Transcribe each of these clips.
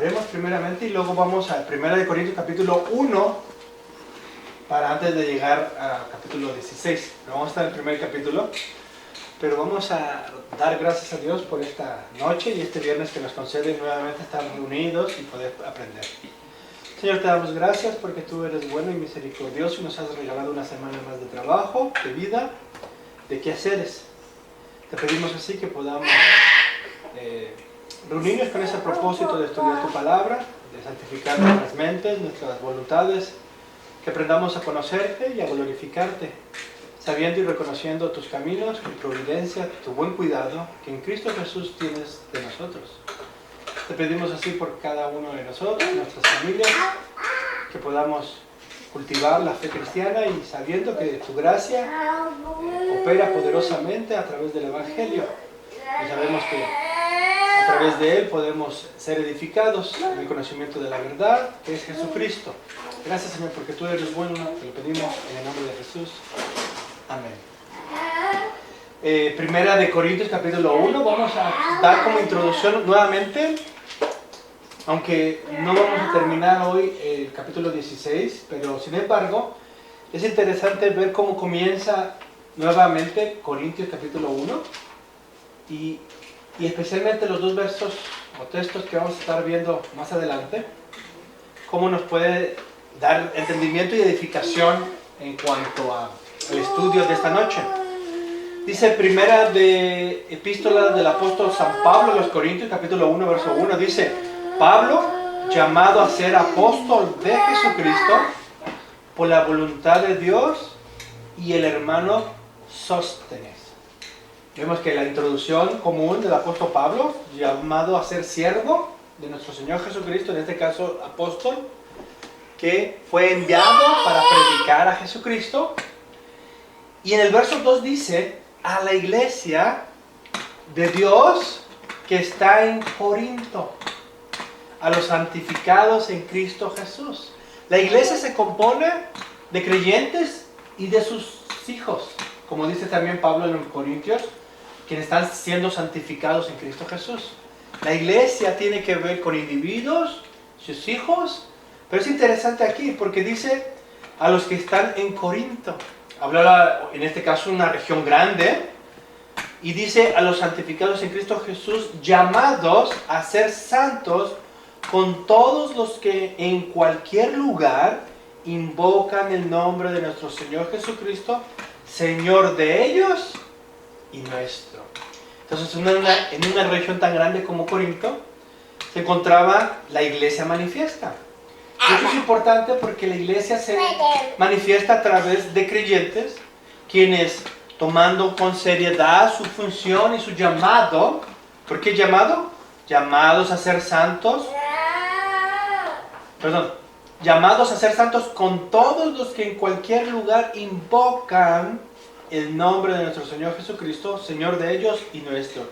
Oremos primeramente y luego vamos a 1 Corintios capítulo 1 para antes de llegar al capítulo 16. No vamos a estar en el primer capítulo, pero vamos a dar gracias a Dios por esta noche y este viernes que nos concede nuevamente estar reunidos y poder aprender. Señor, te damos gracias porque tú eres bueno y misericordioso y nos has regalado una semana más de trabajo, de vida, de quehaceres. Te pedimos así que podamos reunirnos con ese propósito de estudiar tu palabra, de santificar nuestras mentes, nuestras voluntades, que aprendamos a conocerte y a glorificarte, sabiendo y reconociendo tus caminos, tu providencia, tu buen cuidado que en Cristo Jesús tienes de nosotros. Te pedimos así por cada uno de nosotros, nuestras familias, que podamos cultivar la fe cristiana y sabiendo que tu gracia opera poderosamente a través del Evangelio. Y sabemos que a través de él podemos ser edificados en el conocimiento de la verdad, que es Jesucristo. Gracias, Señor, porque tú eres bueno. Te lo pedimos en el nombre de Jesús. Amén. Primera de Corintios capítulo 1. Vamos a dar como introducción nuevamente, aunque no vamos a terminar hoy el capítulo 16, pero sin embargo es interesante ver cómo comienza nuevamente Corintios capítulo 1 y especialmente los dos versos o textos que vamos a estar viendo más adelante, cómo nos puede dar entendimiento y edificación en cuanto al estudio de esta noche. Dice primera de epístola del apóstol San Pablo a los Corintios, capítulo 1, verso 1, dice: Pablo, llamado a ser apóstol de Jesucristo por la voluntad de Dios, y el hermano Sóstenes. Vemos que la introducción común del apóstol Pablo, llamado a ser siervo de nuestro Señor Jesucristo, en este caso apóstol, que fue enviado para predicar a Jesucristo. Y en el verso 2 dice: a la iglesia de Dios que está en Corinto, a los santificados en Cristo Jesús. La iglesia se compone de creyentes y de sus hijos, como dice también Pablo en los Corintios, quienes están siendo santificados en Cristo Jesús. La iglesia tiene que ver con individuos, sus hijos, pero es interesante aquí porque dice a los que están en Corinto. Habla en este caso una región grande y dice a los santificados en Cristo Jesús, llamados a ser santos con todos los que en cualquier lugar invocan el nombre de nuestro Señor Jesucristo, Señor de ellos y nuestro. Entonces en una región tan grande como Corinto se encontraba la iglesia manifiesta. Y esto es importante porque la iglesia se manifiesta a través de creyentes, quienes tomando con seriedad su función y su llamado. ¿Por qué llamado? Llamados a ser santos. Llamados a ser santos con todos los que en cualquier lugar invocan el nombre de nuestro Señor Jesucristo, Señor de ellos y nuestro.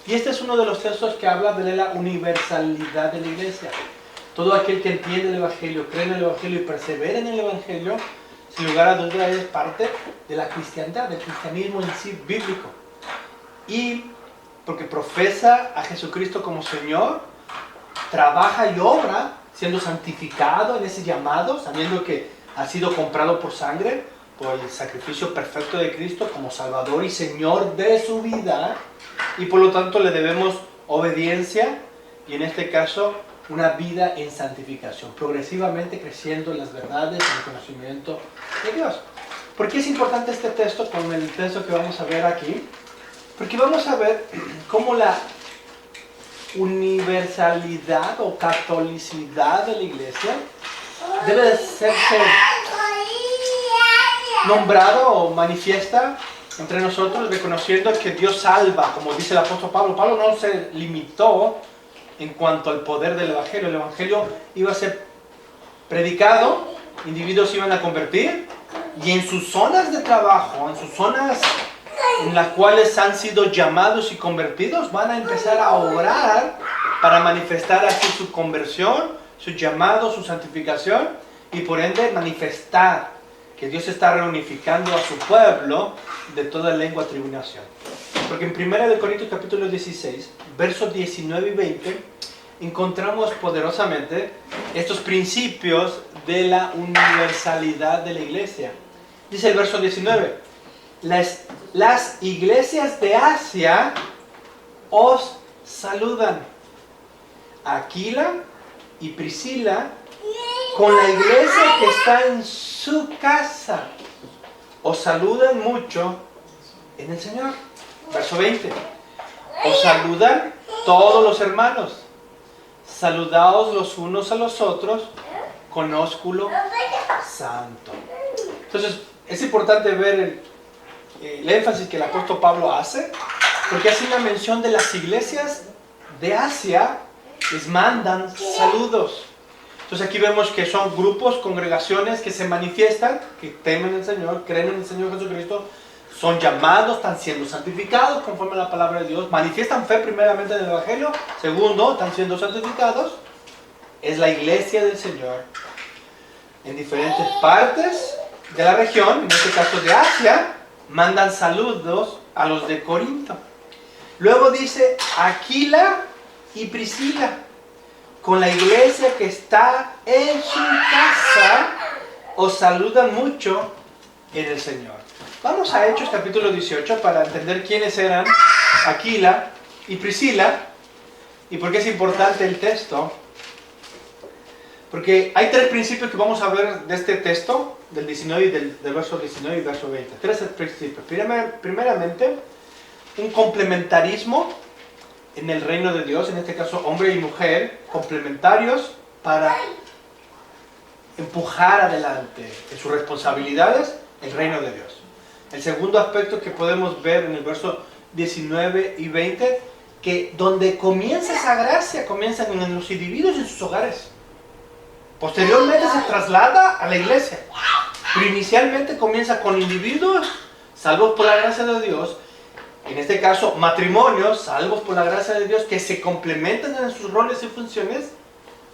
Y este es uno de los textos que habla de la universalidad de la iglesia. Todo aquel que entiende el Evangelio, cree en el Evangelio y persevera en el Evangelio, sin lugar a dudas es parte de la cristiandad, del cristianismo en sí bíblico. Y porque profesa a Jesucristo como Señor, trabaja y obra siendo santificado en ese llamado, sabiendo que ha sido comprado por sangre, por el sacrificio perfecto de Cristo como Salvador y Señor de su vida, y por lo tanto le debemos obediencia y en este caso una vida en santificación, progresivamente creciendo en las verdades, en el conocimiento de Dios. ¿Por qué es importante este texto con el texto que vamos a ver aquí? Porque vamos a ver cómo la universalidad o catolicidad de la iglesia debe de serse nombrado o manifiesta entre nosotros, reconociendo que Dios salva, como dice el apóstol Pablo. Pablo no se limitó en cuanto al poder del Evangelio. El Evangelio iba a ser predicado, individuos se iban a convertir, y en sus zonas de trabajo, en sus zonas en las cuales han sido llamados y convertidos, van a empezar a orar para manifestar así su conversión, su llamado, su santificación, y por ende manifestar que Dios está reunificando a su pueblo de toda lengua, tribu y nación. Porque en 1 Corintios capítulo 16, versos 19 y 20, encontramos poderosamente estos principios de la universalidad de la iglesia. Dice el verso 19, las iglesias de Asia os saludan. Aquila y Priscila, con la iglesia que está en su casa, os saludan mucho en el Señor. Verso 20. Os saludan todos los hermanos. Saludaos los unos a los otros con ósculo santo. Entonces, es importante ver el énfasis que el apóstol Pablo hace, porque hace una mención de las iglesias de Asia, les mandan saludos. Entonces aquí vemos que son grupos, congregaciones que se manifiestan, que temen al Señor, creen en el Señor Jesucristo, son llamados, están siendo santificados conforme a la palabra de Dios, manifiestan fe primeramente en el Evangelio, segundo, están siendo santificados. Es la iglesia del Señor en diferentes partes de la región, en este caso de Asia, mandan saludos a los de Corinto. Luego dice Aquila y Priscila, con la iglesia que está en su casa, os saludan mucho en el Señor. Vamos a Hechos capítulo 18 para entender quiénes eran Aquila y Priscila y por qué es importante el texto. Porque hay tres principios que vamos a ver de este texto, del 19 y del verso 19 y verso 20. Tres principios. Primeramente, un complementarismo en el reino de Dios, en este caso hombre y mujer, complementarios para empujar adelante en sus responsabilidades el reino de Dios. El segundo aspecto que podemos ver en el verso 19 y 20, que donde comienza esa gracia, comienzan en los individuos en sus hogares. Posteriormente se traslada a la iglesia. Pero inicialmente comienza con individuos salvos por la gracia de Dios, en este caso matrimonios salvos por la gracia de Dios, que se complementan en sus roles y funciones,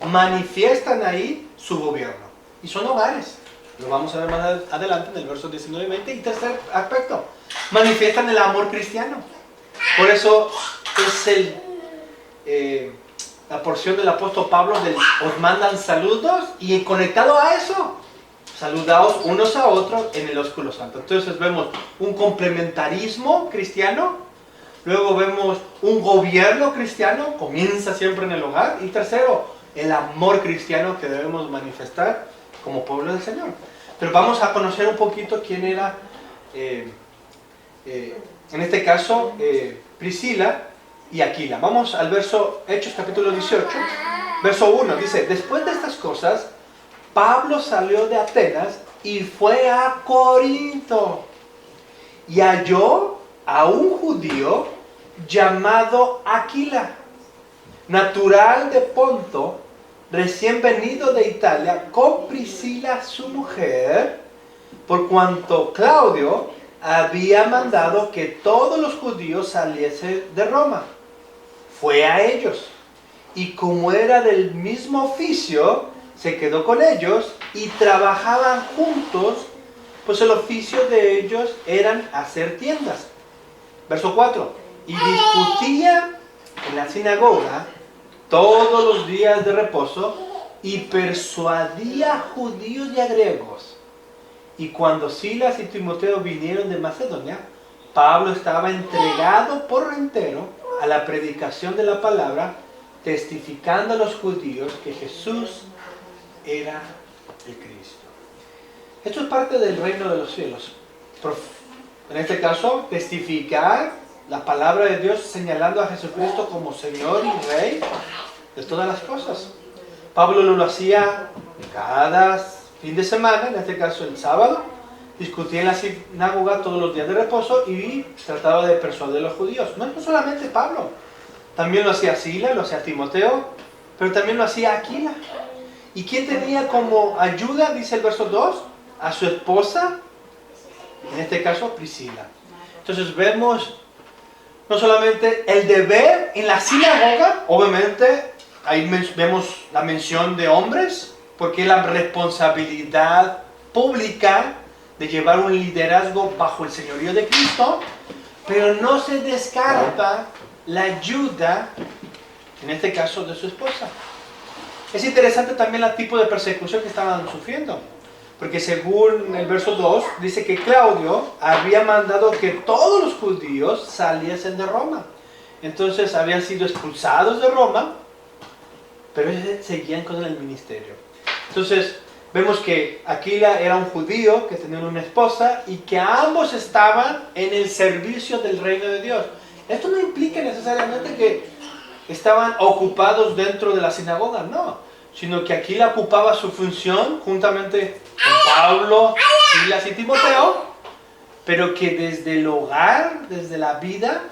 manifiestan ahí su gobierno. Y son hogares. Lo vamos a ver más adelante en el verso 19 y 20. Y tercer aspecto, manifiestan el amor cristiano. Por eso es la porción del apóstol Pablo del os mandan saludos, y conectado a eso, saludaos unos a otros en el ósculo santo. Entonces vemos un complementarismo cristiano, luego vemos un gobierno cristiano, comienza siempre en el hogar, y tercero, el amor cristiano que debemos manifestar como pueblo del Señor. Pero vamos a conocer un poquito quién era, en este caso, Priscila y Aquila. Vamos al verso, Hechos capítulo 18, verso 1, dice, después de estas cosas, Pablo salió de Atenas y fue a Corinto, y halló a un judío llamado Aquila, natural de Ponto, recién venido de Italia, con Priscila su mujer, por cuanto Claudio había mandado que todos los judíos saliesen de Roma. Fue a ellos, y como era del mismo oficio, se quedó con ellos y trabajaban juntos, pues el oficio de ellos eran hacer tiendas. Verso 4. Y discutía en la sinagoga todos los días de reposo y persuadía a judíos y a griegos. Y cuando Silas y Timoteo vinieron de Macedonia, Pablo estaba entregado por entero a la predicación de la palabra, testificando a los judíos que Jesús era el Cristo. Esto es parte del reino de los cielos. En este caso, testificar la palabra de Dios señalando a Jesucristo como Señor y Rey de todas las cosas. Pablo lo hacía cada fin de semana, en este caso el sábado, discutía en la sinagoga todos los días de reposo y trataba de persuadir a los judíos. No solamente Pablo, también lo hacía Silas, lo hacía Timoteo, pero también lo hacía Aquila. ¿Y quién tenía como ayuda, dice el verso 2? A su esposa, en este caso Priscila. Entonces vemos no solamente el deber en la sinagoga, obviamente ahí vemos la mención de hombres, porque es la responsabilidad pública de llevar un liderazgo bajo el señorío de Cristo, pero no se descarta la ayuda en este caso de su esposa. Es interesante también el tipo de persecución que estaban sufriendo, porque según el verso 2, dice que Claudio había mandado que todos los judíos saliesen de Roma. Entonces habían sido expulsados de Roma, pero ellos seguían con el ministerio. Entonces vemos que Aquila era un judío que tenía una esposa y que ambos estaban en el servicio del reino de Dios. Esto no implica necesariamente que estaban ocupados dentro de la sinagoga, no, sino que Aquila ocupaba su función juntamente con Pablo, Silas y Timoteo, pero que desde el hogar, desde la vida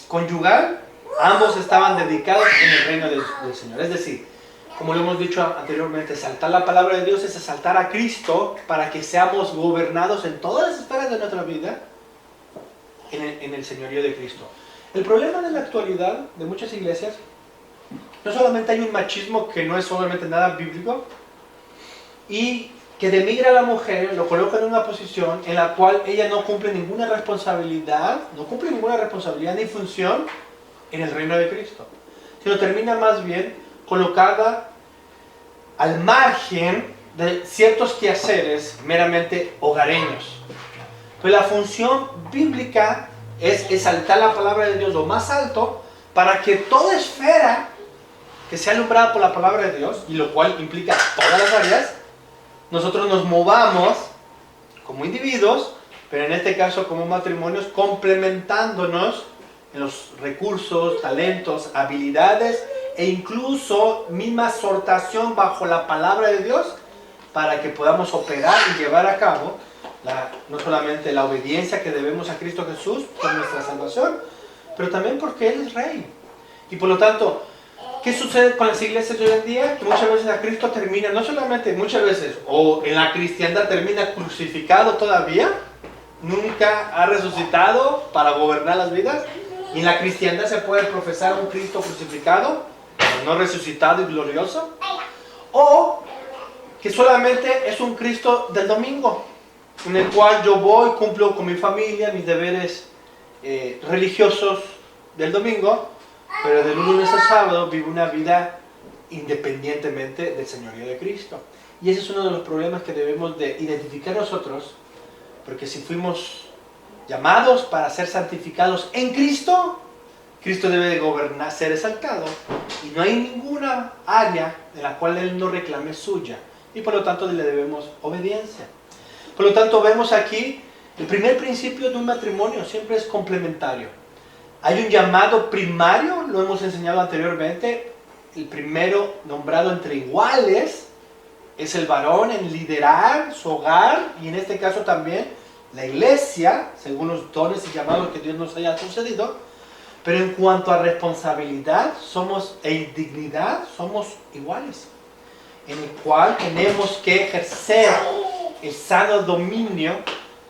conyugal, ambos estaban dedicados en el reino del Señor. Es decir, como lo hemos dicho anteriormente, exaltar la palabra de Dios es exaltar a Cristo para que seamos gobernados en todas las esferas de nuestra vida en el señorío de Cristo. El problema de la actualidad de muchas iglesias, no solamente hay un machismo que no es solamente nada bíblico, y que denigra a la mujer, lo coloca en una posición en la cual ella no cumple ninguna responsabilidad ni función en el reino de Cristo, sino termina más bien colocada al margen de ciertos quehaceres meramente hogareños. Pues la función bíblica es exaltar la palabra de Dios lo más alto para que toda esfera que sea alumbrada por la palabra de Dios, y lo cual implica todas las áreas, nosotros nos movamos como individuos, pero en este caso como matrimonios, complementándonos en los recursos, talentos, habilidades e incluso misma exhortación bajo la palabra de Dios para que podamos operar y llevar a cabo no solamente la obediencia que debemos a Cristo Jesús por nuestra salvación, pero también porque Él es Rey. Y por lo tanto, ¿qué sucede con las iglesias de hoy en día? Que muchas veces a Cristo termina, no solamente muchas veces, o en la cristiandad termina crucificado todavía, nunca ha resucitado para gobernar las vidas, y en la cristiandad se puede profesar un Cristo crucificado, no resucitado y glorioso, o que solamente es un Cristo del domingo, en el cual yo voy, cumplo con mi familia, mis deberes religiosos del domingo, pero de lunes a sábado vivo una vida independientemente del señorío de Cristo. Y ese es uno de los problemas que debemos de identificar nosotros, porque si fuimos llamados para ser santificados en Cristo, Cristo debe de gobernar, ser exaltado, y no hay ninguna área en la cual Él no reclame suya, y por lo tanto le debemos obediencia. Por lo tanto vemos aquí, el primer principio de un matrimonio siempre es complementario. Hay un llamado primario, lo hemos enseñado anteriormente, el primero nombrado entre iguales es el varón en liderar su hogar, y en este caso también la iglesia, según los dones y llamados que Dios nos haya concedido. Pero en cuanto a responsabilidad e dignidad, somos iguales, en el cual tenemos que ejercer el sano dominio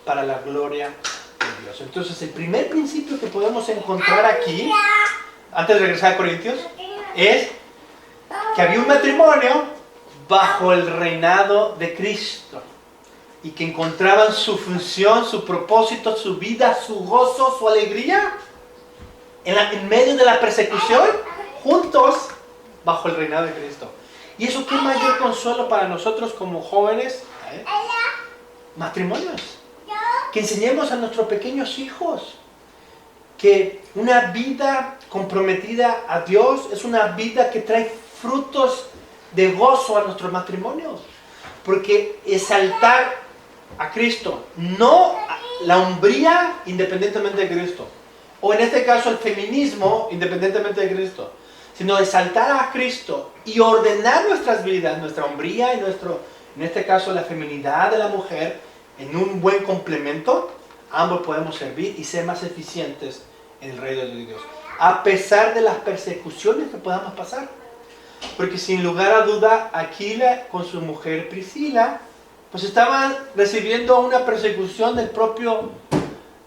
para la gloria de Dios. Entonces, el primer principio que podemos encontrar aquí, antes de regresar a Corintios, es que había un matrimonio bajo el reinado de Cristo, y que encontraban su función, su propósito, su vida, su gozo, su alegría en medio de la persecución, juntos bajo el reinado de Cristo. Y eso, qué mayor consuelo para nosotros como jóvenes, matrimonios, que enseñemos a nuestros pequeños hijos que una vida comprometida a Dios es una vida que trae frutos de gozo a nuestros matrimonios, porque exaltar a Cristo, no la hombría independientemente de Cristo, o en este caso el feminismo independientemente de Cristo, sino exaltar a Cristo y ordenar nuestras vidas, nuestra hombría y en este caso la feminidad de la mujer, en un buen complemento. Ambos podemos servir y ser más eficientes en el reino de Dios, a pesar de las persecuciones que podamos pasar. Porque sin lugar a duda, Aquila con su mujer Priscila, pues estaban recibiendo una persecución del propio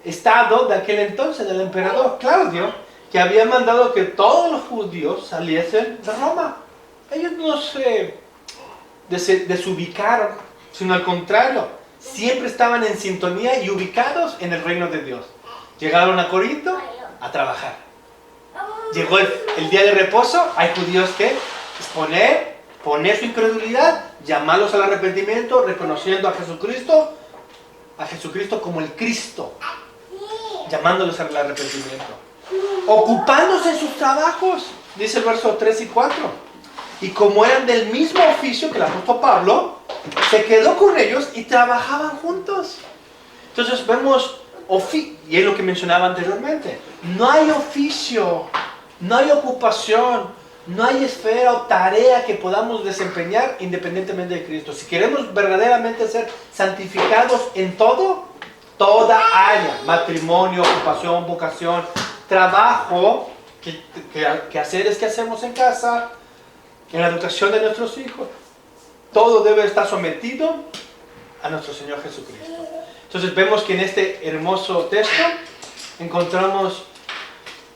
Estado de aquel entonces, del emperador Claudio, que había mandado que todos los judíos saliesen de Roma. Ellos no se desubicaron, sino al contrario, siempre estaban en sintonía y ubicados en el reino de Dios. Llegaron a Corinto a trabajar. llegó el día de reposo, hay judíos que poner su incredulidad, llamarlos al arrepentimiento, reconociendo a Jesucristo como el Cristo, llamándolos al arrepentimiento, ocupándose en sus trabajos, dice el verso 3 y 4. Y como eran del mismo oficio que el apóstol Pablo, se quedó con ellos y trabajaban juntos. Entonces vemos, y es lo que mencionaba anteriormente, no hay oficio, no hay ocupación, no hay esfera o tarea que podamos desempeñar independientemente de Cristo. Si queremos verdaderamente ser santificados en toda área, matrimonio, ocupación, vocación, trabajo, quehaceres que hacemos en casa, en la educación de nuestros hijos, todo debe estar sometido a nuestro Señor Jesucristo. Entonces vemos que en este hermoso texto encontramos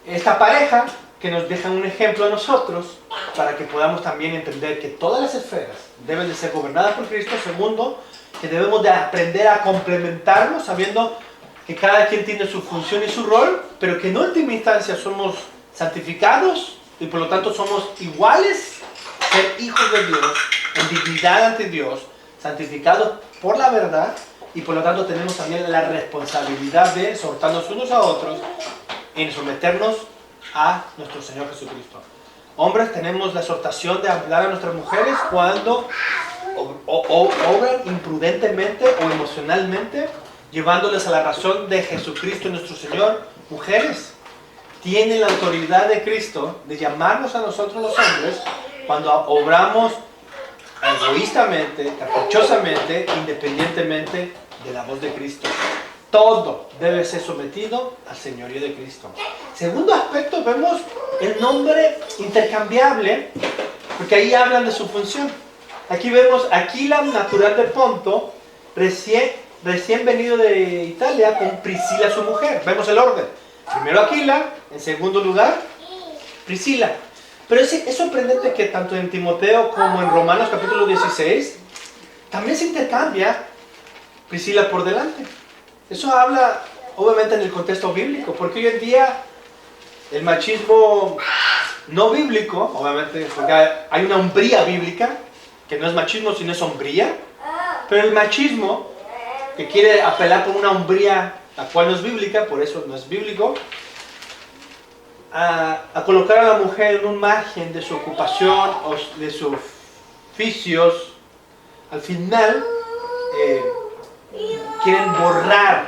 esta pareja que nos deja un ejemplo a nosotros para que podamos también entender que todas las esferas deben de ser gobernadas por Cristo. Segundo, que debemos de aprender a complementarnos sabiendo que cada quien tiene su función y su rol, pero que en última instancia somos santificados y por lo tanto somos iguales, ser hijos de Dios, en dignidad ante Dios, santificados por la verdad, y por lo tanto tenemos también la responsabilidad de exhortarnos unos a otros en someternos a nuestro Señor Jesucristo. Hombres, tenemos la exhortación de hablar a nuestras mujeres cuando obran imprudentemente o emocionalmente, llevándoles a la razón de Jesucristo nuestro Señor. Mujeres, tienen la autoridad de Cristo de llamarnos a nosotros los hombres cuando obramos egoístamente, caprichosamente, independientemente de la voz de Cristo. Todo debe ser sometido al señorío de Cristo. Segundo aspecto, vemos el nombre intercambiable, porque ahí hablan de su función. Aquí vemos Aquila, natural de Ponto, recién venido de Italia, con Priscila su mujer. Vemos el orden. Primero Aquila, en segundo lugar Priscila. Pero es sorprendente que tanto en Timoteo como en Romanos capítulo 16 también se intercambia Priscila por delante. Eso habla obviamente en el contexto bíblico, porque hoy en día el machismo no bíblico, obviamente porque hay una hombría bíblica, que no es machismo sino es hombría, pero el machismo que quiere apelar por una hombría la cual no es bíblica, por eso no es bíblico, a colocar a la mujer en un margen de su ocupación o de sus oficios, al final quieren borrar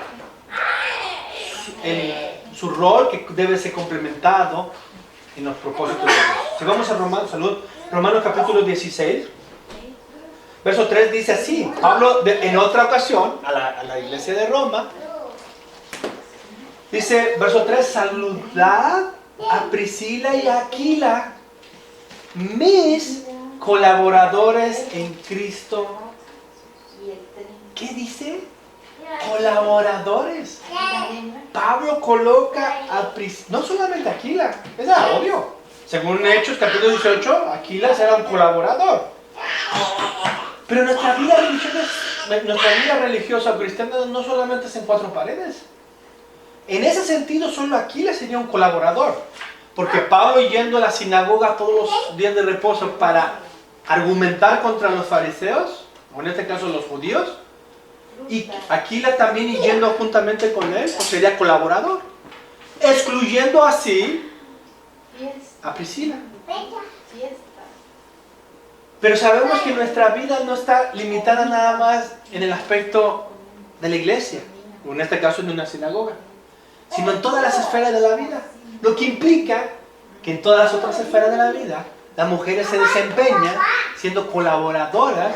su rol que debe ser complementado en los propósitos de Dios. Si vamos a Romanos capítulo 16, verso 3 dice así. Pablo en otra ocasión a la iglesia de Roma dice, verso 3, saludad a Priscila y a Aquila, mis colaboradores en Cristo. ¿Qué dice? Colaboradores. Pablo coloca a Priscila, no solamente a Aquila, es obvio. Según Hechos capítulo 18, Aquila será un colaborador. Pero nuestra vida religiosa o cristiana no solamente es en cuatro paredes. En ese sentido, solo Aquila sería un colaborador. Porque Pablo, yendo a la sinagoga todos los días de reposo para argumentar contra los fariseos, o en este caso los judíos, y Aquila también yendo juntamente con él, pues sería colaborador, excluyendo así a Priscila. Pero sabemos que nuestra vida no está limitada nada más en el aspecto de la iglesia, o en este caso en una sinagoga, sino en todas las esferas de la vida. Lo que implica que en todas las otras esferas de la vida, las mujeres se desempeñan siendo colaboradoras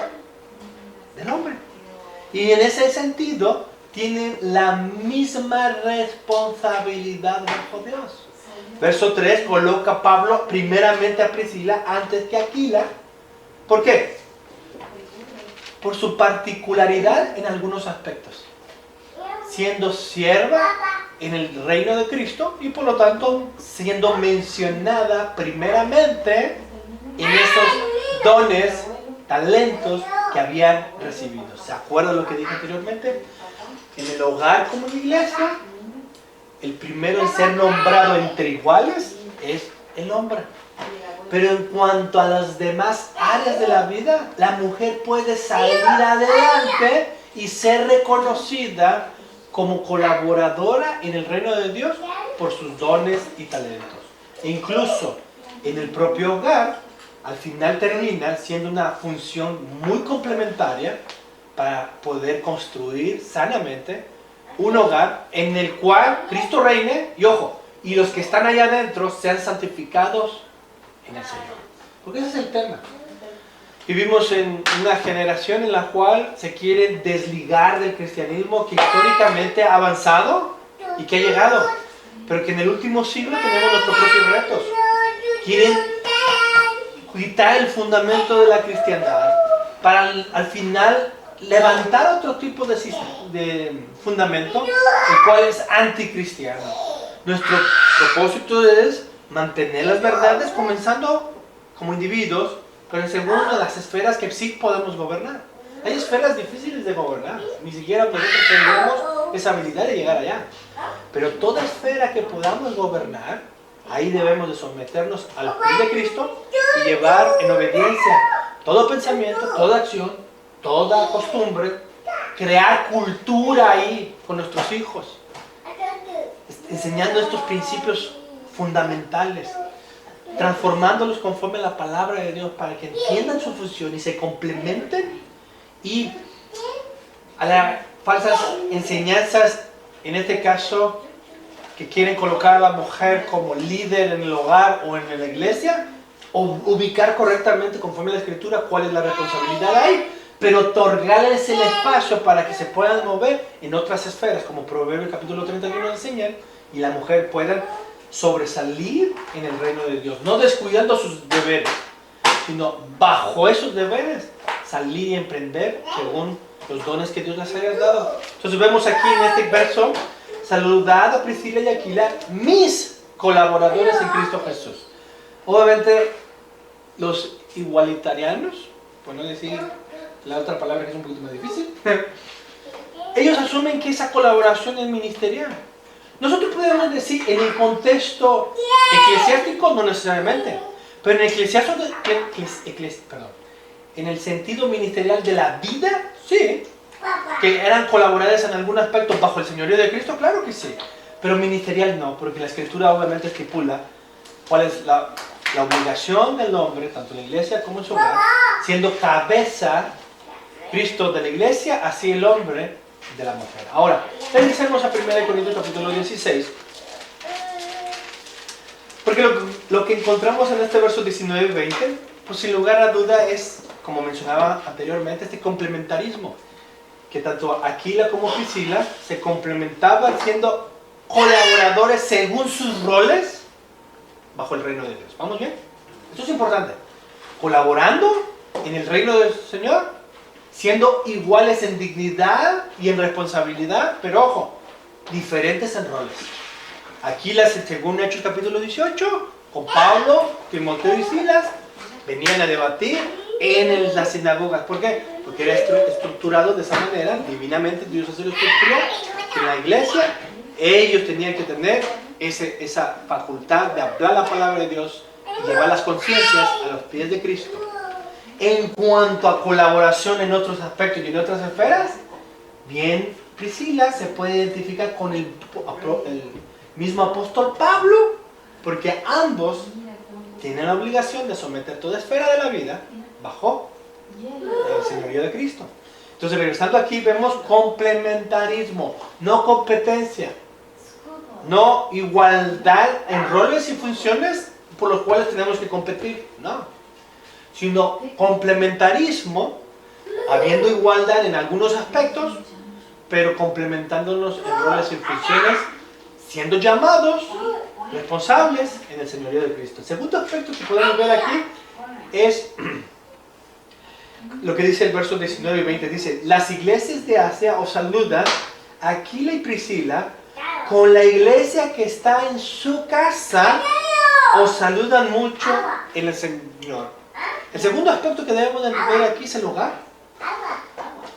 del hombre. Y en ese sentido, tienen la misma responsabilidad bajo Dios. Verso 3 coloca Pablo primeramente a Priscila antes que a Aquila. ¿Por qué? Por su particularidad en algunos aspectos. Siendo sierva en el reino de Cristo y por lo tanto siendo mencionada primeramente en esos dones, talentos que habían recibido. ¿Se acuerdan lo que dije anteriormente? En el hogar como en la iglesia, el primero en ser nombrado entre iguales es el hombre. Pero en cuanto a las demás áreas de la vida, la mujer puede salir adelante y ser reconocida como colaboradora en el reino de Dios por sus dones y talentos. E incluso en el propio hogar, al final termina siendo una función muy complementaria para poder construir sanamente un hogar en el cual Cristo reine y, ojo, y los que están allá adentro sean santificados en el Señor. Porque ese es el tema. Vivimos en una generación en la cual se quiere desligar del cristianismo que históricamente ha avanzado y que ha llegado, pero que en el último siglo tenemos nuestros propios retos. Quieren quitar el fundamento de la cristiandad para al final levantar otro tipo de fundamento, el cual es anticristiano. Nuestro propósito es mantener las verdades, comenzando como individuos, pero en segundo, las esferas que sí podemos gobernar. Hay esferas difíciles de gobernar, ni siquiera nosotros tendremos esa habilidad de llegar allá. Pero toda esfera que podamos gobernar, ahí debemos de someternos a la ley de Cristo y llevar en obediencia todo pensamiento, toda acción, toda costumbre, crear cultura ahí con nuestros hijos, enseñando estos principios fundamentales, transformándolos conforme a la palabra de Dios para que entiendan su función y se complementen, y a las falsas enseñanzas, en este caso, que quieren colocar a la mujer como líder en el hogar o en la iglesia, o ubicar correctamente conforme a la Escritura cuál es la responsabilidad ahí, pero otorgarles el espacio para que se puedan mover en otras esferas, como Proverbios capítulo 31 enseña, y la mujer pueda sobresalir en el reino de Dios, no descuidando sus deberes, sino bajo esos deberes salir y emprender según los dones que Dios les haya dado. Entonces vemos aquí en este verso: saludad a Priscila y Aquila, mis colaboradores en Cristo Jesús. Obviamente los igualitarianos, por no decir la otra palabra que es un poquito más difícil, ellos asumen que esa colaboración es ministerial. Nosotros podemos decir en el contexto eclesiástico no necesariamente, pero en en el sentido ministerial de la vida, sí. Que eran colaboradores en algún aspecto bajo el señorío de Cristo, claro que sí. Pero ministerial no, porque la Escritura obviamente estipula cuál es la obligación del hombre, tanto en la iglesia como en su hogar, siendo cabeza Cristo de la iglesia, así el hombre de la mujer. Ahora, regresemos a 1 Corintios capítulo 16, porque lo que encontramos en este verso 19 y 20, pues sin lugar a duda es, como mencionaba anteriormente, este complementarismo, que tanto Aquila como Priscila se complementaban siendo colaboradores según sus roles bajo el reino de Dios. ¿Vamos bien? Esto es importante. Colaborando en el reino del Señor, siendo iguales en dignidad y en responsabilidad, pero ojo, diferentes en roles. Aquila, según Hechos capítulo 18, con Pablo, Timoteo y Silas, venían a debatir en las sinagogas. ¿Por qué? Porque era estructurado de esa manera, divinamente Dios así lo estructuró, que en la iglesia ellos tenían que tener esa facultad de hablar la palabra de Dios y llevar las conciencias a los pies de Cristo. En cuanto a colaboración en otros aspectos y en otras esferas, bien, Priscila se puede identificar con el mismo apóstol Pablo, porque ambos tienen la obligación de someter toda esfera de la vida bajo el señorío de Cristo. Entonces, regresando aquí, vemos complementarismo, no competencia, no igualdad en roles y funciones por los cuales tenemos que competir, no, sino complementarismo, habiendo igualdad en algunos aspectos, pero complementándonos en roles y funciones, siendo llamados responsables en el señorío de Cristo. El segundo aspecto que podemos ver aquí es lo que dice el verso 19 y 20. Dice: las iglesias de Asia os saludan, Aquila y Priscila, con la iglesia que está en su casa, os saludan mucho en el Señor. El segundo aspecto que debemos de ver aquí es el hogar.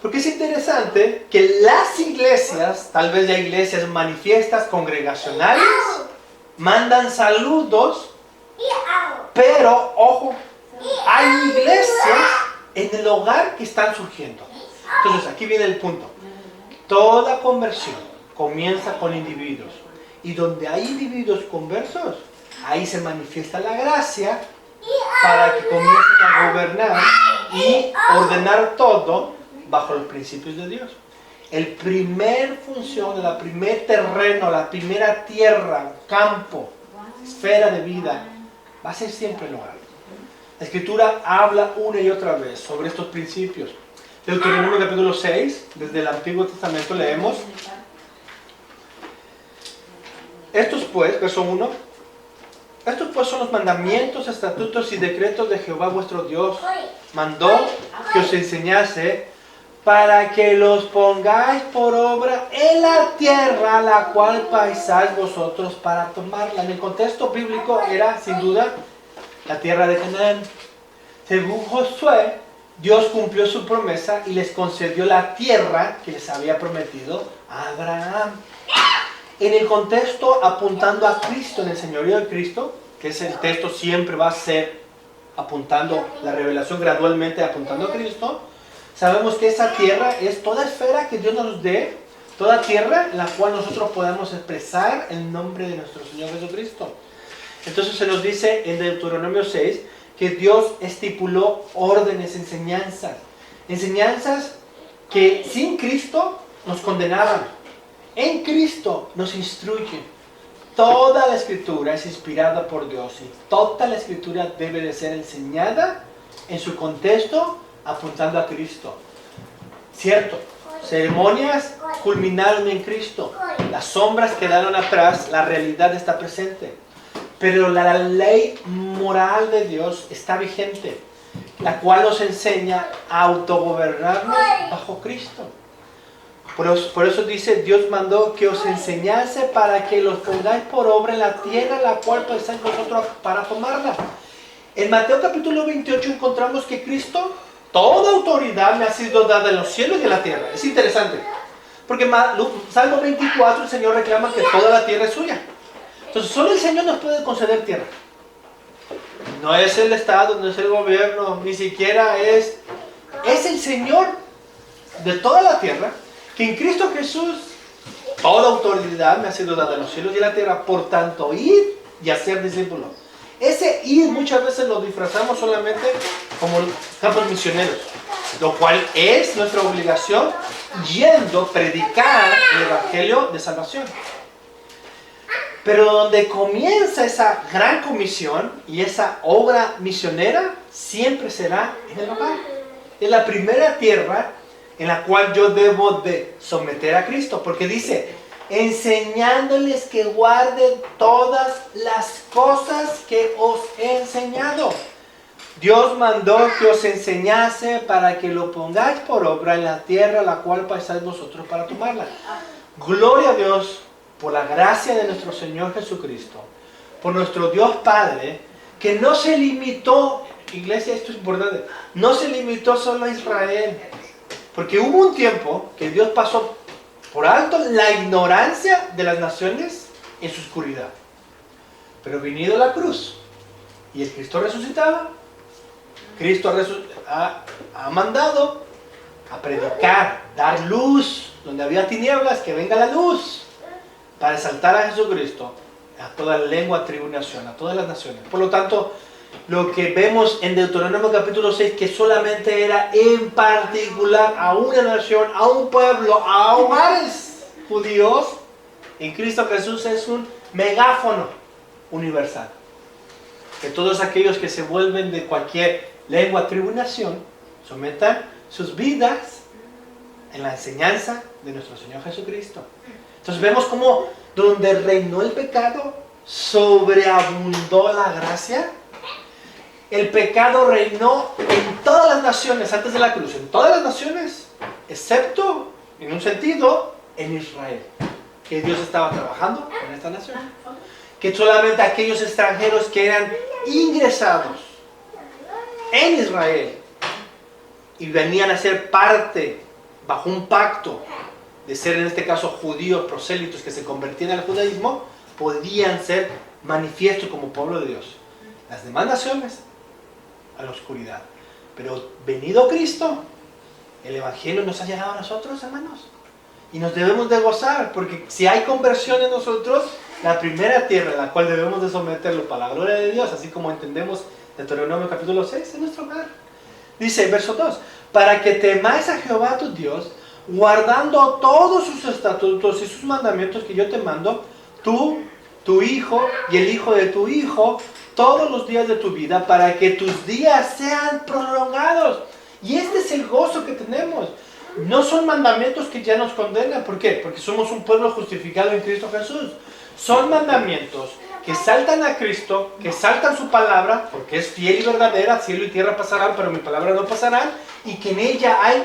Porque es interesante que las iglesias, tal vez ya iglesias manifiestas, congregacionales, mandan saludos Pero, ojo, hay iglesias en el hogar que están surgiendo. Entonces, aquí viene el punto. Toda conversión comienza con individuos. Y donde hay individuos conversos, ahí se manifiesta la gracia para que comiencen a gobernar y ordenar todo bajo los principios de Dios. El primer función, el primer terreno, la primera tierra, campo, esfera de vida, va a ser siempre el hogar. La Escritura habla una y otra vez sobre estos principios. Deuteronomio capítulo 6, desde el Antiguo Testamento leemos: estos pues, verso 1, estos pues son los mandamientos, estatutos y decretos de Jehová vuestro Dios. Mandó que os enseñase para que los pongáis por obra en la tierra la cual pasáis vosotros para tomarla. En el contexto bíblico era sin duda la tierra de Canaán. Según Josué, Dios cumplió su promesa y les concedió la tierra que les había prometido a Abraham. En el contexto apuntando a Cristo, en el señorío de Cristo, que es el texto siempre va a ser apuntando, la revelación gradualmente apuntando a Cristo, sabemos que esa tierra es toda esfera que Dios nos dé, toda tierra en la cual nosotros podamos expresar el nombre de nuestro Señor Jesucristo. Entonces se nos dice en Deuteronomio 6 que Dios estipuló órdenes, enseñanzas que sin Cristo nos condenaban. En Cristo nos instruye. Toda la Escritura es inspirada por Dios y toda la Escritura debe de ser enseñada en su contexto apuntando a Cristo. Cierto, ceremonias culminaron en Cristo. Las sombras quedaron atrás, la realidad está presente. Pero la ley moral de Dios está vigente, la cual nos enseña a autogobernarnos bajo Cristo. Por eso dice, Dios mandó que os enseñase para que los pongáis por obra en la tierra, la cual pasáis vosotros para tomarla. En Mateo capítulo 28 encontramos que Cristo, toda autoridad me ha sido dada en los cielos y en la tierra. Es interesante, porque Salmo 24 el Señor reclama que toda la tierra es suya. Entonces solo el Señor nos puede conceder tierra. No es el Estado, no es el gobierno, ni siquiera es el Señor de toda la tierra, que en Cristo Jesús toda autoridad me ha sido dada en los cielos y en la tierra. Por tanto, ir y hacer discípulos. Ese ir muchas veces lo disfrazamos solamente como campos misioneros, lo cual es nuestra obligación yendo a predicar el Evangelio de salvación. Pero donde comienza esa gran comisión y esa obra misionera, siempre será en el hogar. Es la primera tierra en la cual yo debo de someter a Cristo, porque dice, enseñándoles que guarden todas las cosas que os he enseñado. Dios mandó que os enseñase para que lo pongáis por obra en la tierra la cual pasáis vosotros para tomarla. Gloria a Dios por la gracia de nuestro Señor Jesucristo, por nuestro Dios Padre, que no se limitó, iglesia, esto es importante, no se limitó solo a Israel, porque hubo un tiempo que Dios pasó por alto la ignorancia de las naciones en su oscuridad. Pero vinido la cruz y el Cristo resucitado, Cristo ha mandado a predicar, dar luz, donde había tinieblas, que venga la luz, para exaltar a Jesucristo a toda lengua, tribu y nación, a todas las naciones. Por lo tanto, lo que vemos en Deuteronomio capítulo 6, que solamente era en particular a una nación, a un pueblo, a hogares judíos, en Cristo Jesús es un megáfono universal. Que todos aquellos que se vuelven de cualquier lengua, tribu y nación, sometan sus vidas en la enseñanza de nuestro Señor Jesucristo. Entonces vemos cómo donde reinó el pecado, sobreabundó la gracia. El pecado reinó en todas las naciones antes de la cruz, en todas las naciones, excepto, en un sentido, en Israel, que Dios estaba trabajando en esta nación. Que solamente aquellos extranjeros que eran ingresados en Israel y venían a ser parte, bajo un pacto, de ser en este caso judíos prosélitos que se convertían al judaísmo, podían ser manifiestos como pueblo de Dios. las demás naciones a la oscuridad. Pero venido Cristo, el Evangelio nos ha llegado a nosotros, hermanos. Y nos debemos de gozar, porque si hay conversión en nosotros, la primera tierra a la cual debemos de someterlo para la gloria de Dios, así como entendemos Deuteronomio capítulo 6, es nuestro hogar. Dice, verso 2, para que temáis a Jehová tu Dios, guardando todos sus estatutos y sus mandamientos que yo te mando, tú, tu hijo y el hijo de tu hijo, todos los días de tu vida, para que tus días sean prolongados. Y este es el gozo que tenemos. No son mandamientos que ya nos condenan. ¿Por qué? Porque somos un pueblo justificado en Cristo Jesús. Son mandamientos que saltan a Cristo, que saltan su palabra, porque es fiel y verdadera, cielo y tierra pasarán, pero mi palabra no pasarán, y que en ella hay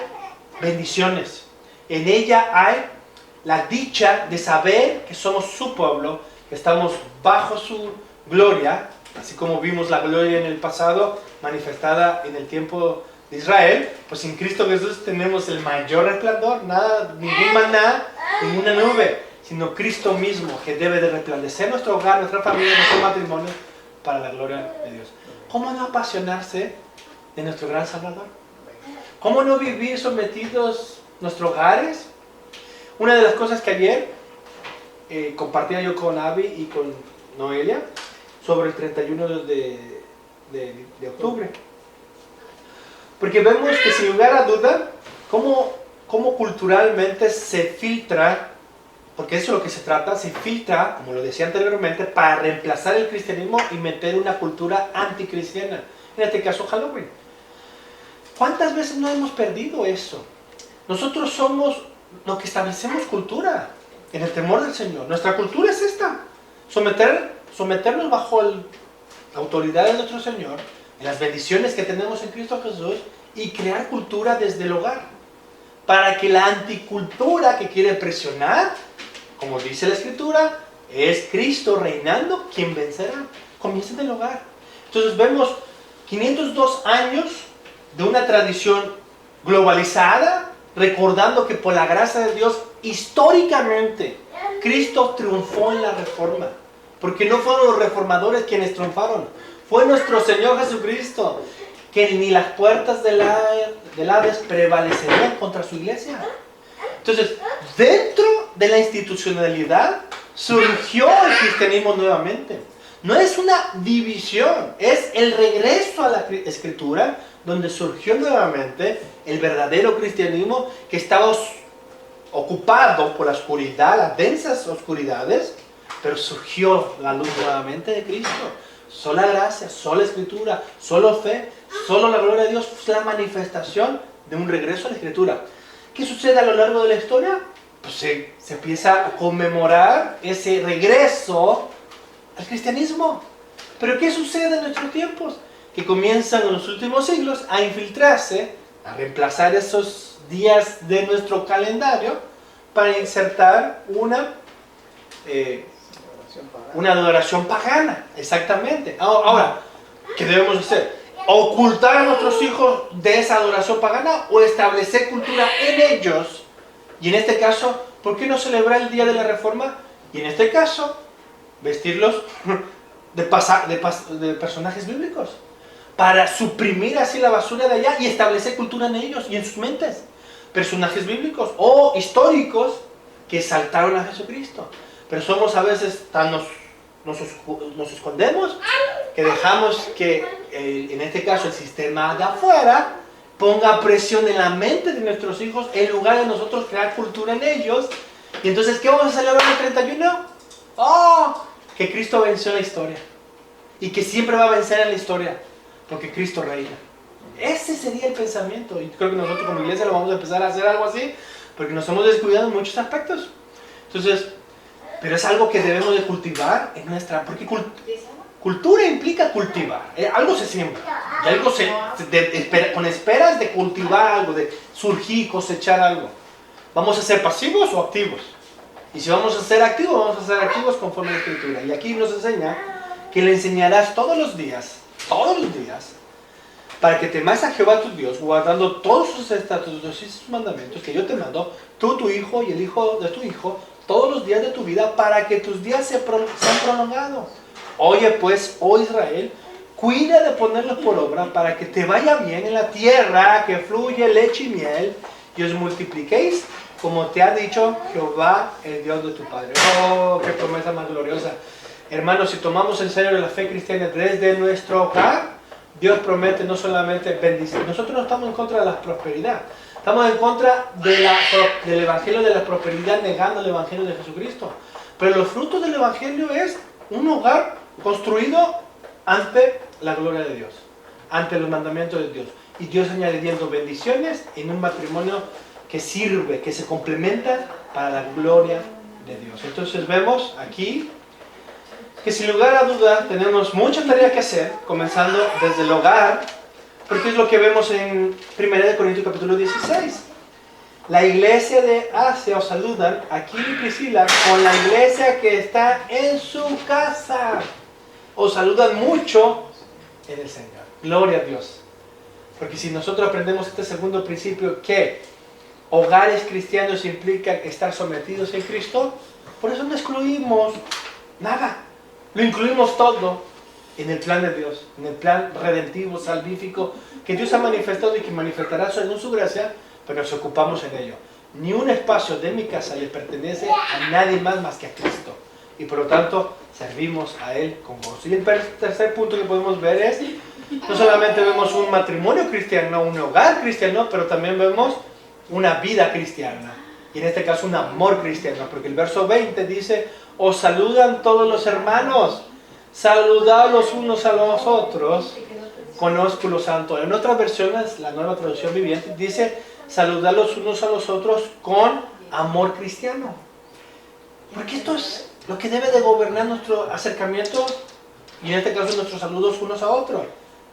bendiciones. En ella hay la dicha de saber que somos su pueblo, que estamos bajo su gloria, así como vimos la gloria en el pasado manifestada en el tiempo de Israel, pues en Cristo Jesús tenemos el mayor resplandor, nada, ningún maná, ninguna nube, sino Cristo mismo, que debe de resplandecer nuestro hogar, nuestra familia, nuestro matrimonio, para la gloria de Dios. ¿Cómo no apasionarse de nuestro gran Salvador? ¿Cómo no vivir sometidos nuestros hogares? Una de las cosas que ayer compartía yo con Abby y con Noelia sobre el 31 de octubre. Porque vemos que sin lugar a duda, cómo culturalmente se filtra, porque eso es lo que se trata, se filtra, como lo decía anteriormente, para reemplazar el cristianismo y meter una cultura anticristiana. En este caso, Halloween. ¿Cuántas veces no hemos perdido eso? Nosotros somos los que establecemos cultura en el temor del Señor. Nuestra cultura es esta: someternos bajo la autoridad de nuestro Señor, en las bendiciones que tenemos en Cristo Jesús, y crear cultura desde el hogar, para que la anticultura que quiere presionar, como dice la Escritura, es Cristo reinando, quien vencerá. Comienza en el hogar. Entonces vemos 502 años de una tradición globalizada, recordando que por la gracia de Dios, históricamente, Cristo triunfó en la reforma. Porque no fueron los reformadores quienes triunfaron, fue nuestro Señor Jesucristo, que ni las puertas del Hades prevalecerían contra su iglesia. Entonces, dentro de la institucionalidad surgió el cristianismo nuevamente. No es una división, es el regreso a la Escritura, donde surgió nuevamente el verdadero cristianismo, que estaba ocupado por la oscuridad, las densas oscuridades, pero surgió la luz nuevamente de Cristo. Sola gracia, sola Escritura, solo fe, solo la gloria de Dios, es la manifestación de un regreso a la Escritura. ¿Qué sucede a lo largo de la historia? Pues se empieza a conmemorar ese regreso al cristianismo. Pero ¿qué sucede en nuestros tiempos? Que comienzan en los últimos siglos a infiltrarse, a reemplazar esos días de nuestro calendario para insertar una adoración pagana. Exactamente. Ahora, ¿qué debemos hacer? ¿Ocultar a nuestros hijos de esa adoración pagana o establecer cultura en ellos? Y en este caso, ¿por qué no celebrar el Día de la Reforma? Y en este caso, vestirlos de personajes bíblicos, para suprimir así la basura de allá y establecer cultura en ellos y en sus mentes. Personajes bíblicos o históricos que exaltaron a Jesucristo. Pero somos a veces nos escondemos, que dejamos que, en este caso, el sistema de afuera ponga presión en la mente de nuestros hijos, en lugar de nosotros crear cultura en ellos. Y entonces, ¿qué vamos a celebrar el 31? ¡Oh! Que Cristo venció en la historia. Y que siempre va a vencer en la historia, porque Cristo reina. Ese sería el pensamiento. Y creo que nosotros como iglesia lo vamos a empezar a hacer algo así, porque nos hemos descuidado en muchos aspectos. Entonces, pero es algo que debemos de cultivar en nuestra... Porque cultura implica cultivar. Algo se siembra. Y algo con esperas de cultivar algo, de surgir, cosechar algo. ¿Vamos a ser pasivos o activos? Y si vamos a ser activos, vamos a ser activos conforme a la Escritura. Y aquí nos enseña que le enseñarás todos los días, para que temas a Jehová tu Dios, guardando todos sus estatutos y sus mandamientos que yo te mando, tú, tu hijo y el hijo de tu hijo, todos los días de tu vida, para que tus días sean prolongados. Oye pues, oh Israel, cuida de ponerlos por obra para que te vaya bien en la tierra, que fluye leche y miel, y os multipliquéis, como te ha dicho Jehová, el Dios de tu Padre. ¡Oh, qué promesa más gloriosa! Hermanos, si tomamos en serio la fe cristiana desde nuestro hogar, Dios promete no solamente bendición. Nosotros no estamos en contra de la prosperidad. Estamos en contra del evangelio de la prosperidad, negando el evangelio de Jesucristo. Pero los frutos del evangelio es un hogar construido ante la gloria de Dios, ante los mandamientos de Dios. Y Dios añadiendo bendiciones en un matrimonio que sirve, que se complementa para la gloria de Dios. Entonces vemos aquí que sin lugar a dudas tenemos mucha tarea que hacer, comenzando desde el hogar, porque es lo que vemos en 1 Corintios capítulo 16. La iglesia de Asia os saludan, Aquila y Priscila, con la iglesia que está en su casa. Os saludan mucho en el Señor. Gloria a Dios. Porque si nosotros aprendemos este segundo principio, que hogares cristianos implican estar sometidos en Cristo, por eso no excluimos nada. Lo incluimos todo en el plan de Dios, en el plan redentivo, salvífico, que Dios ha manifestado y que manifestará según su gracia, pero nos ocupamos en ello. Ni un espacio de mi casa le pertenece a nadie más que a Cristo. Y por lo tanto, servimos a Él con gozo. Y el tercer punto que podemos ver es, no solamente vemos un matrimonio cristiano, un hogar cristiano, pero también vemos una vida cristiana. Y en este caso un amor cristiano, porque el verso 20 dice, os saludan todos los hermanos, saludad los unos a los otros con ósculo santo. En otras versiones, la nueva traducción viviente, dice, saludad los unos a los otros con amor cristiano. Porque esto es lo que debe de gobernar nuestro acercamiento, y en este caso nuestros saludos unos a otros.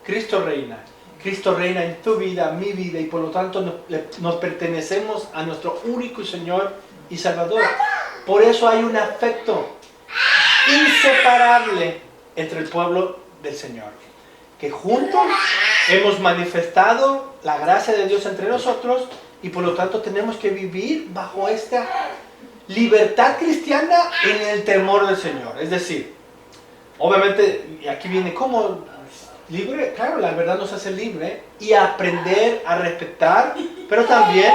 Cristo reina en tu vida, mi vida, y por lo tanto nos pertenecemos a nuestro único Señor y Salvador. Por eso hay un afecto inseparable entre el pueblo del Señor, que juntos hemos manifestado la gracia de Dios entre nosotros, y por lo tanto tenemos que vivir bajo esta libertad cristiana en el temor del Señor. Es decir, obviamente, y aquí viene como libre, claro, la verdad nos hace libre, y aprender a respetar, pero también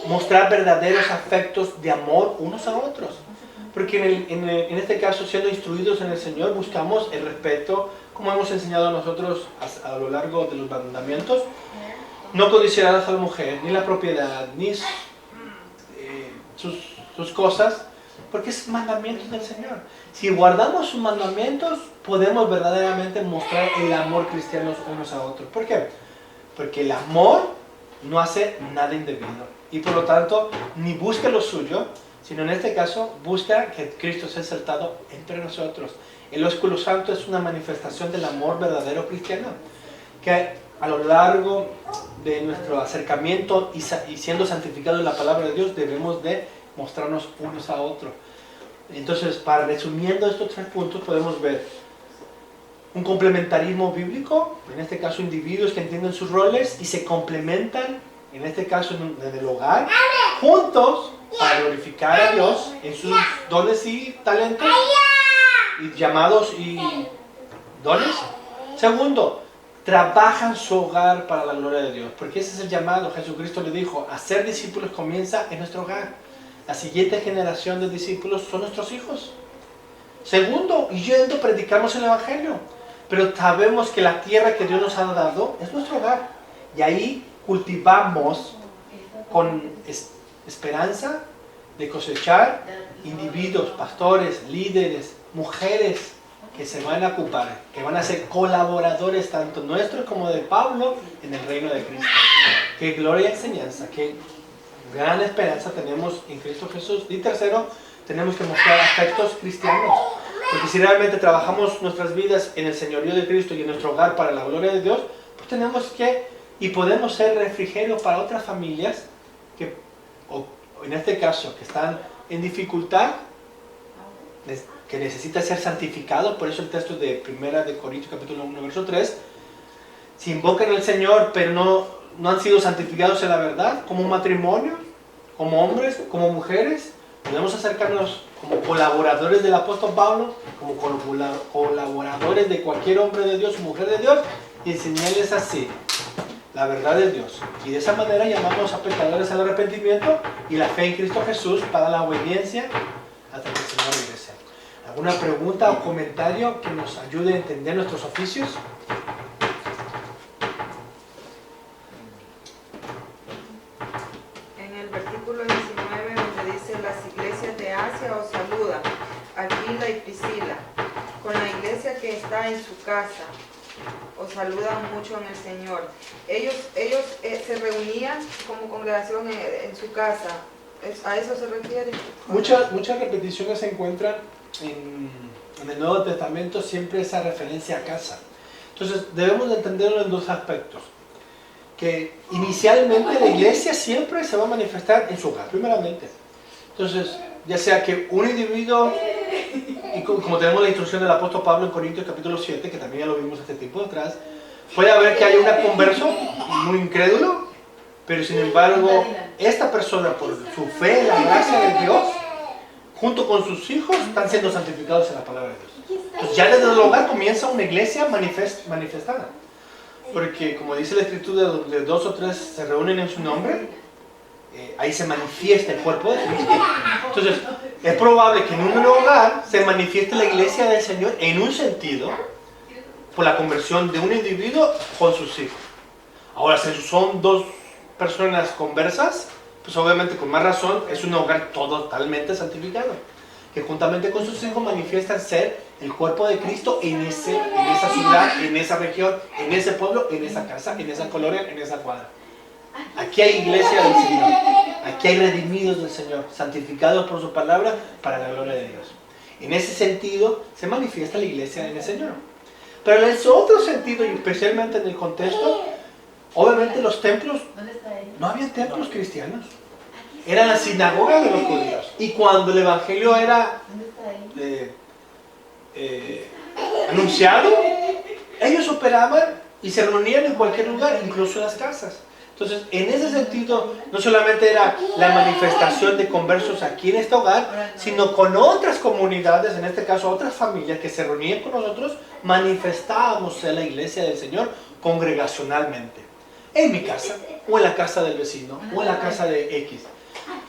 mostrar verdaderos afectos de amor unos a otros. Porque en este caso, siendo instruidos en el Señor, buscamos el respeto, como hemos enseñado nosotros a lo largo de los mandamientos. No codiciarás a la mujer, ni la propiedad, ni sus cosas, porque es mandamientos del Señor. Si guardamos sus mandamientos, podemos verdaderamente mostrar el amor cristiano unos a otros. ¿Por qué? Porque el amor no hace nada indebido, y por lo tanto ni busca lo suyo, sino en este caso busca que Cristo sea exaltado entre nosotros. El ósculo santo es una manifestación del amor verdadero cristiano, que a lo largo de nuestro acercamiento y siendo santificados en la palabra de Dios, debemos de mostrarnos unos a otros. Entonces, para resumiendo estos tres puntos, podemos ver un complementarismo bíblico, en este caso individuos que entienden sus roles y se complementan, en este caso en el hogar, juntos para glorificar a Dios en sus dones y talentos, y llamados y dones. Segundo, trabajan su hogar para la gloria de Dios, porque ese es el llamado. Jesucristo le dijo, hacer discípulos comienza en nuestro hogar. La siguiente generación de discípulos son nuestros hijos. Segundo, yendo predicamos el Evangelio, pero sabemos que la tierra que Dios nos ha dado es nuestro hogar, y ahí cultivamos con esperanza de cosechar individuos, pastores, líderes, mujeres que se van a ocupar, que van a ser colaboradores tanto nuestros como de Pablo en el reino de Cristo. Qué gloria y enseñanza, qué gran esperanza tenemos en Cristo Jesús. Y tercero, tenemos que mostrar aspectos cristianos, porque si realmente trabajamos nuestras vidas en el señorío de Cristo y en nuestro hogar para la gloria de Dios, pues tenemos que y podemos ser refrigerio para otras familias que, o en este caso, que están en dificultad, que necesita ser santificado. Por eso el texto de 1 Corintios capítulo 1 verso 3, si invocan al Señor pero no han sido santificados en la verdad, como un matrimonio, como hombres, como mujeres, Debemos acercarnos como colaboradores del apóstol Pablo, como colaboradores de cualquier hombre de Dios o mujer de Dios, y enseñarles así la verdad de Dios. Y de esa manera llamamos a pecadores al arrepentimiento y la fe en Cristo Jesús para la obediencia hasta que el Señor regrese. ¿Alguna pregunta o comentario que nos ayude a entender nuestros oficios? En el versículo 19, donde dice: las iglesias de Asia os saludan, Aquila y Priscila, con la iglesia que está en su casa, os saludan mucho en el Señor. Ellos se reunían como congregación en su casa. ¿A eso se refiere? Muchas repeticiones se encuentran en el Nuevo Testamento, siempre esa referencia a casa. Entonces debemos de entenderlo en dos aspectos. Que inicialmente la iglesia siempre se va a manifestar en su hogar, primeramente. Entonces, ya sea que un individuo, y como tenemos la instrucción del apóstol Pablo en Corintios capítulo 7, que también ya lo vimos hace tiempo atrás, puede haber que haya un converso muy incrédulo, pero sin embargo, esta persona, por su fe en la gracia de Dios, junto con sus hijos, están siendo santificados en la palabra de Dios. Entonces, ya desde el hogar comienza una iglesia manifestada. Porque, como dice la Escritura, donde 2 o 3 se reúnen en su nombre, ahí se manifiesta el cuerpo de Cristo. Entonces, es probable que en un hogar se manifieste la iglesia del Señor en un sentido, por la conversión de un individuo con sus hijos. Ahora, si son 2 personas conversas, pues obviamente con más razón es un hogar totalmente santificado, que juntamente con sus hijos manifiestan ser el cuerpo de Cristo en esa ciudad, en esa región, en ese pueblo, en esa casa, en esa colonia, en esa cuadra. Aquí hay iglesia del Señor, aquí hay redimidos del Señor, santificados por su palabra para la gloria de Dios. En ese sentido se manifiesta la iglesia en el Señor. Pero en ese otro sentido, y especialmente en el contexto, obviamente los templos, no había templos cristianos, eran la sinagoga de los judíos. Y cuando el evangelio era anunciado, ellos operaban y se reunían en cualquier lugar, incluso en las casas. Entonces, en ese sentido, no solamente era la manifestación de conversos aquí en este hogar, sino con otras comunidades, en este caso otras familias que se reunían con nosotros, manifestábamos en la iglesia del Señor congregacionalmente. En mi casa, o en la casa del vecino, o en la casa de X.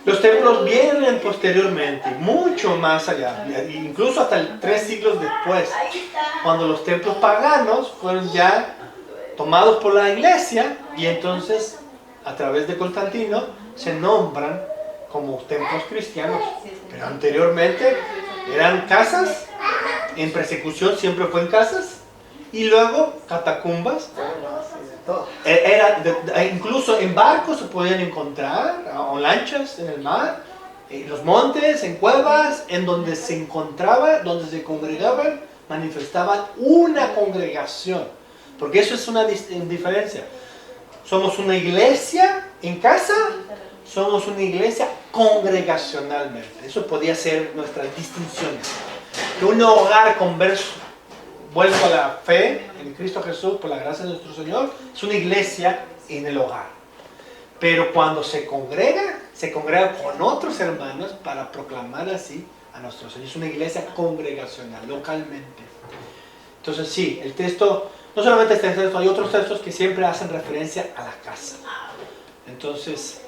Los templos vienen posteriormente, mucho más allá, incluso hasta 3 siglos después, cuando los templos paganos fueron ya tomados por la iglesia, y entonces a través de Constantino se nombran como templos cristianos. Pero anteriormente eran casas, en persecución siempre fue en casas, y luego catacumbas. Incluso en barcos se podían encontrar, o lanchas en el mar, en los montes, en cuevas, en donde se encontraba, donde se congregaban, manifestaban una congregación. Porque eso es una diferencia. Somos una iglesia en casa, somos una iglesia congregacionalmente. Eso podía ser nuestra distinción. Que un hogar converso, vuelvo a la fe en Cristo Jesús por la gracia de nuestro Señor, es una iglesia en el hogar. Pero cuando se congrega con otros hermanos para proclamar así a nuestro Señor. Es una iglesia congregacional, localmente. Entonces sí, el texto, no solamente este texto, hay otros textos que siempre hacen referencia a la casa. Entonces,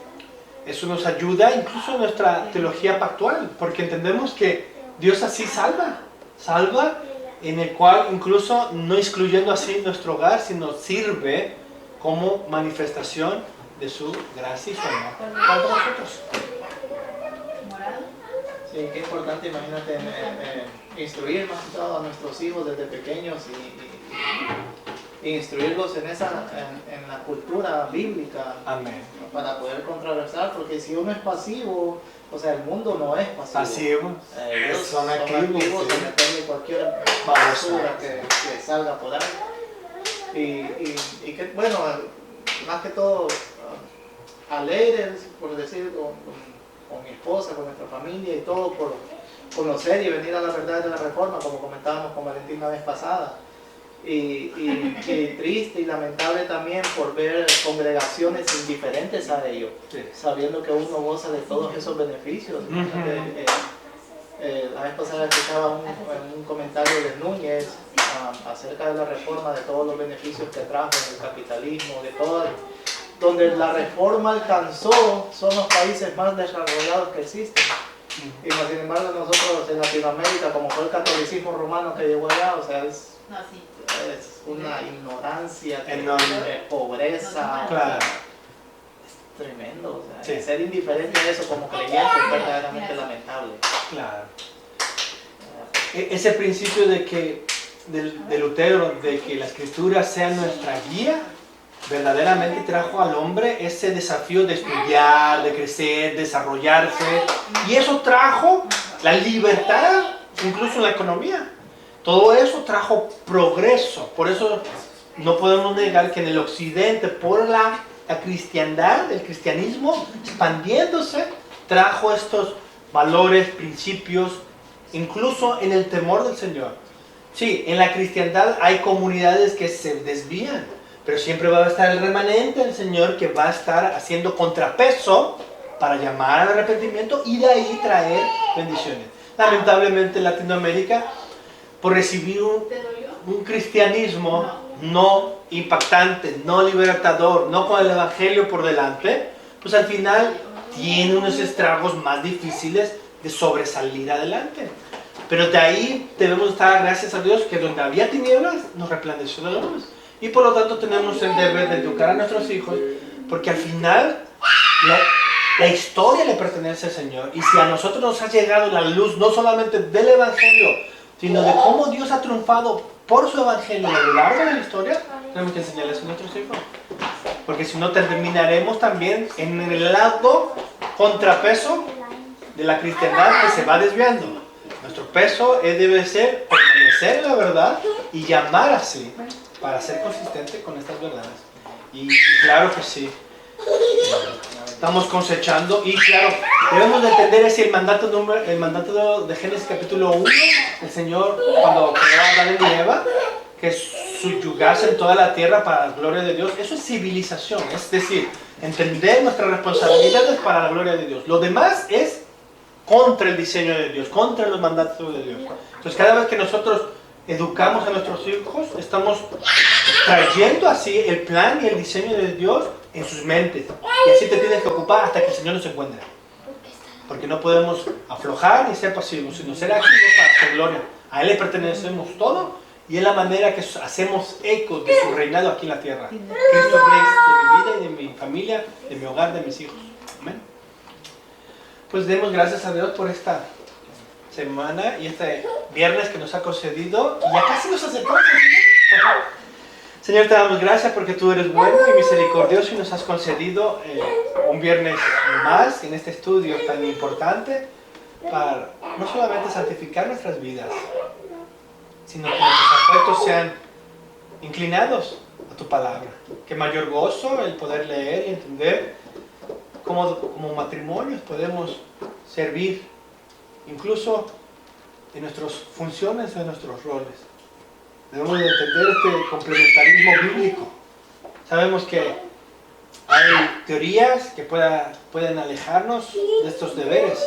eso nos ayuda incluso en nuestra teología pactual, porque entendemos que Dios así salva, en el cual incluso no excluyendo así nuestro hogar, sino sirve como manifestación de su gracia y su amor para nosotros. Sí, qué importante, imagínate, instruir más que todo a nuestros hijos desde pequeños y instruirlos en la cultura bíblica. Amén. Para poder contrarrestar, porque si uno es pasivo, o sea, el mundo no es pasivo. Pasivo. Ellos Son activos, sí. sí. De meterle cualquier basura que salga por ahí. Y que, bueno, más que todo, alegres, por decir, con mi esposa, con nuestra familia y todo, por conocer y venir a la verdad de la Reforma, como comentábamos con Valentín la vez pasada. y triste y lamentable también por ver congregaciones indiferentes a ello, Sí. sabiendo que uno goza de todos esos beneficios. La vez pasada escuchaba un comentario de Núñez acerca de la reforma, de todos los beneficios que trajo en el capitalismo, de todo, donde la reforma alcanzó son los países más desarrollados que existen. Y sin embargo nosotros en Latinoamérica, como fue el catolicismo romano que llegó allá, o sea, es una ignorancia, enorme, pobreza, claro. es tremendo. O sea, Sí. ser indiferente a eso como creyente es verdaderamente lamentable. Claro. Ese principio de que, de Lutero, de que la escritura sea nuestra guía, verdaderamente trajo al hombre ese desafío de estudiar, de crecer, desarrollarse, y eso trajo la libertad, incluso en la economía. Todo eso trajo progreso. Por eso no podemos negar que en el occidente, por la cristiandad, el cristianismo expandiéndose, trajo estos valores, principios, incluso en el temor del Señor. Sí, en la cristiandad hay comunidades que se desvían, pero siempre va a estar el remanente del Señor que va a estar haciendo contrapeso para llamar al arrepentimiento y de ahí traer bendiciones. Lamentablemente en Latinoamérica, por recibir un cristianismo no impactante, no libertador, no con el evangelio por delante, pues al final tiene unos estragos más difíciles de sobresalir adelante. Pero de ahí debemos dar gracias a Dios que donde había tinieblas nos resplandeció la luz. Y por lo tanto tenemos el deber de educar a nuestros hijos, porque al final la historia le pertenece al Señor. Y si a nosotros nos ha llegado la luz no solamente del evangelio, sino de cómo Dios ha triunfado por su evangelio a lo largo de la historia, tenemos que enseñarles a nuestros hijos. Porque si no terminaremos también en el lado contrapeso de la cristiandad que se va desviando. Nuestro peso debe ser permanecer en la verdad y llamar así para ser consistente con estas verdades. Y claro que sí, estamos cosechando y claro, debemos de entender ese el mandato de Génesis capítulo 1, el Señor cuando creó a Adán y Eva, que subyugase en toda la tierra para la gloria de Dios. Eso es civilización, es decir, entender nuestras responsabilidades para la gloria de Dios. Lo demás es contra el diseño de Dios, contra los mandatos de Dios. Entonces cada vez que nosotros educamos a nuestros hijos, estamos trayendo así el plan y el diseño de Dios en sus mentes. Y así te tienes que ocupar hasta que el Señor nos encuentre. Porque no podemos aflojar ni ser pasivos, sino ser activos para su gloria. A Él le pertenecemos todo y es la manera que hacemos eco de su reinado aquí en la tierra. Cristo es Rey de mi vida y de mi familia, de mi hogar, de mis hijos. Amén. Pues demos gracias a Dios por esta semana y este viernes que nos ha concedido. Y ya casi nos acercamos. Señor, te damos gracias porque tú eres bueno y misericordioso y nos has concedido un viernes más en este estudio tan importante para no solamente santificar nuestras vidas, sino que nuestros afectos sean inclinados a tu palabra. Que mayor gozo el poder leer y entender como matrimonios podemos servir incluso en nuestras funciones o en nuestros roles. Debemos de entender este complementarismo bíblico. Sabemos que hay teorías que pueden alejarnos de estos deberes,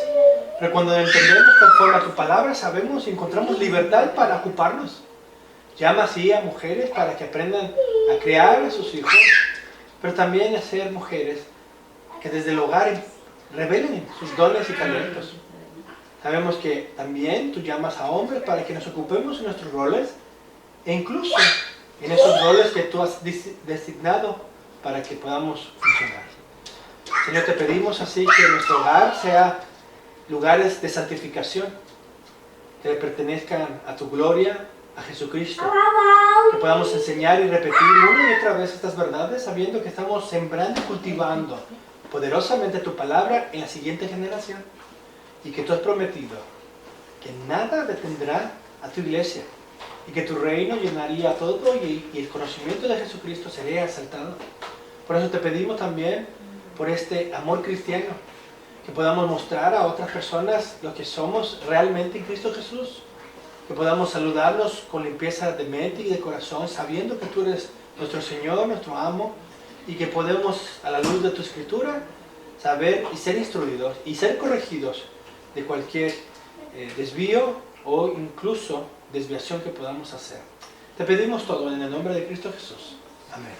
pero cuando entendemos conforme a tu palabra, sabemos y encontramos libertad para ocuparnos. Llama así a mujeres para que aprendan a criar a sus hijos, pero también a ser mujeres que desde el hogar revelen sus dones y talentos. Sabemos que también tú llamas a hombres para que nos ocupemos en nuestros roles e incluso en esos roles que tú has designado para que podamos funcionar. Señor, te pedimos así que nuestro hogar sea lugares de santificación, que le pertenezcan a tu gloria, a Jesucristo, que podamos enseñar y repetir una y otra vez estas verdades, sabiendo que estamos sembrando y cultivando poderosamente tu palabra en la siguiente generación, y que tú has prometido que nada detendrá a tu iglesia, y que tu reino llenaría todo y el conocimiento de Jesucristo sería exaltado. Por eso te pedimos también por este amor cristiano, que podamos mostrar a otras personas lo que somos realmente en Cristo Jesús, que podamos saludarnos con limpieza de mente y de corazón, sabiendo que tú eres nuestro Señor, nuestro amo, y que podemos, a la luz de tu Escritura, saber y ser instruidos y ser corregidos de cualquier desvío o incluso desviación que podamos hacer. Te pedimos todo en el nombre de Cristo Jesús. Amén.